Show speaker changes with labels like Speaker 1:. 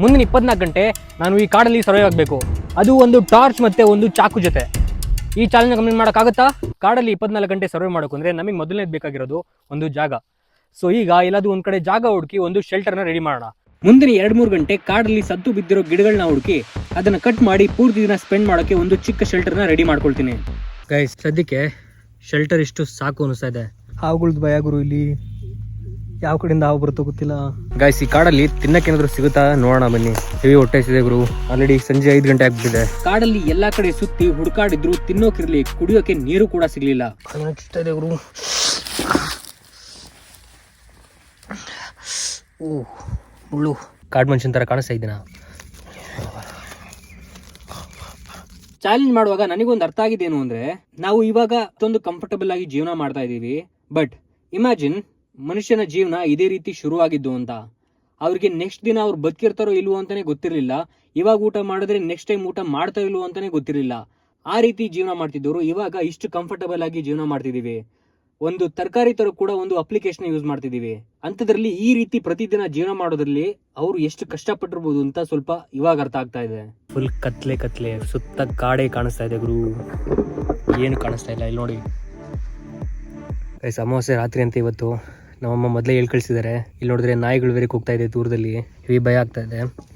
Speaker 1: ಮುಂದಿನ 24 ಗಂಟೆ ನಾನು ಈ ಕಾಡಲ್ಲಿ ಸರ್ವೈವ್ ಆಗಬೇಕು, ಅದು ಒಂದು ಟಾರ್ಚ್ ಮತ್ತೆ ಒಂದು ಚಾಕು ಜೊತೆ. ಈ ಚಾಲೆಂಜ್ ಕಂಪ್ಲೀಟ್ ಮಾಡೋಕ್ಕಾಗತ್ತಾ? ಕಾಡಲ್ಲಿ 24 ಗಂಟೆ ಸರ್ವೈವ್ ಮಾಡೋಕೆ ಅಂದರೆ ನಮಗೆ ಮೊದಲನೇದು ಬೇಕಾಗಿರೋದು ಒಂದು ಜಾಗ. ಸೊ ಈಗ ಎಲ್ಲಾದ್ರೂ ಒಂದು ಕಡೆ ಜಾಗ ಹುಡುಕಿ ಒಂದು ಶೆಲ್ಟರ್ನ ರೆಡಿ ಮಾಡೋಣ. ಮುಂದಿನ 2-3 ಗಂಟೆ ಕಾಡಲ್ಲಿ ಸತ್ತು ಬಿದ್ದಿರೋ ಗಿಡಗಳನ್ನ ಹುಡುಕಿ ಅದನ್ನ ಕಟ್ ಮಾಡಿ ಪೂರ್ತಿ ದಿನ ಸ್ಪೆಂಡ್ ಮಾಡೋಕ್ಕೆ ಒಂದು ಚಿಕ್ಕ ಶೆಲ್ಟರ್ನ ರೆಡಿ ಮಾಡ್ಕೊಳ್ತೀನಿ. ಗೈಸ್, ಸದ್ಯಕ್ಕೆ ಶೆಲ್ಟರ್ ಇಷ್ಟು ಸಾಕು ಅನಿಸ್ತಾ ಇದೆ. ಹಾವುಗಳ್ದು ಭಯ ಗುರು, ಇಲ್ಲಿ ಯಾವ ಕಡೆಯಿಂದ ಹಾವು ಬರುತ್ತೋ ಗೊತ್ತಿಲ್ಲ. ಗೈಸ್, ಈ ಕಾಡಲ್ಲಿ ತಿನ್ನಕ್ಕೇನಾದ್ರು ಸಿಗುತ್ತಾ ನೋಡೋಣ ಬನ್ನಿ. ಹೆವಿ ಹೊಟ್ಟೆ ಇದೆ ಗುರು, ಆಲ್ರೆಡಿ ಸಂಜೆ 5 ಗಂಟೆ ಆಗ್ಬಿಟ್ಟಿದೆ. ಕಾಡಲ್ಲಿ ಎಲ್ಲಾ ಕಡೆ ಸುತ್ತಿ ಹುಡುಕಾಡಿದ್ರು ತಿನ್ನೋಕಿರ್ಲಿ, ಕುಡಿಯೋಕೆ ನೀರು ಕೂಡ ಸಿಗ್ಲಿಲ್ಲ. ಇದೆ ಗುರು. ಮುಳ್ಳು ಕಾಡು ಮನುಷ್ಯನ ತರ ಕಾಣಿಸ್ತಾ ಇದ್ದೀನ. ಚಾಲೆಂಜ್ ಮಾಡುವಾಗ ನನಗೊಂದು ಅರ್ಥ ಆಗಿದ್ದೇನು ಅಂದ್ರೆ, ನಾವು ಇವಾಗ ಅಷ್ಟೊಂದು ಕಂಫರ್ಟಬಲ್ ಆಗಿ ಜೀವನ ಮಾಡ್ತಾ ಇದೀವಿ. ಬಟ್ ಇಮ್ಯಾಜಿನ್ ಮನುಷ್ಯನ ಜೀವನ ಇದೇ ರೀತಿ ಶುರುವಾಗಿದ್ದು ಅಂತ. ಅವ್ರಿಗೆ ನೆಕ್ಸ್ಟ್ ದಿನ ಅವ್ರು ಬದುಕಿರ್ತಾರೋ ಇಲ್ವೋ ಅಂತಾನೆ ಗೊತ್ತಿರಲಿಲ್ಲ. ಇವಾಗ ಊಟ ಮಾಡಿದ್ರೆ ನೆಕ್ಸ್ಟ್ ಟೈಮ್ ಊಟ ಮಾಡ್ತಾ ಇಲ್ವೋ ಅಂತಾನೆ ಗೊತ್ತಿರಲಿಲ್ಲ. ಆ ರೀತಿ ಜೀವನ ಮಾಡ್ತಿದ್ದವರು ಇವಾಗ ಇಷ್ಟು ಕಂಫರ್ಟಬಲ್ ಆಗಿ ಜೀವನ ಮಾಡ್ತಿದೀವಿ. ಒಂದು ತರಕಾರಿ ತರ ಕೂಡ ಒಂದು ಅಪ್ಲಿಕೇಶನ್ ಯೂಸ್ ಮಾಡ್ತಿದೀವಿ. ಅಂತದ್ರಲ್ಲಿ ಈ ರೀತಿ ಪ್ರತಿದಿನ ಜೀವನ ಮಾಡೋದ್ರಲ್ಲಿ ಅವರು ಎಷ್ಟು ಕಷ್ಟಪಟ್ಟಿರ್ಬೋದು ಅಂತ ಸ್ವಲ್ಪ ಇವಾಗ ಅರ್ಥ ಆಗ್ತಾ ಇದೆ. ಫುಲ್ ಕತ್ಲೆ ಸುತ್ತ ಕಾಡೇ ಕಾಣಿಸ್ತಾ ಇದೆ ಗುರು, ಏನು ಕಾಣಿಸ್ತಾ ಇಲ್ಲ. ಇಲ್ಲಿ ನೋಡಿ, ಅಮಾವಾಸ್ಯೆ ರಾತ್ರಿ ಅಂತ ಇವತ್ತು. ನಮ್ಮಮ್ಮ ಮೊದಲೇ ಹೇಳಿ ಕಳಿಸಿದ್ದಾರೆ. ಇಲ್ಲಿ ನೋಡಿದ್ರೆ ನಾಯಿಗಳು ಬೇರೆ ಕೂಗ್ತಾ ಇದೆ ದೂರದಲ್ಲಿ, ಹೆವಿ ಭಯ ಆಗ್ತಾ ಇದೆ.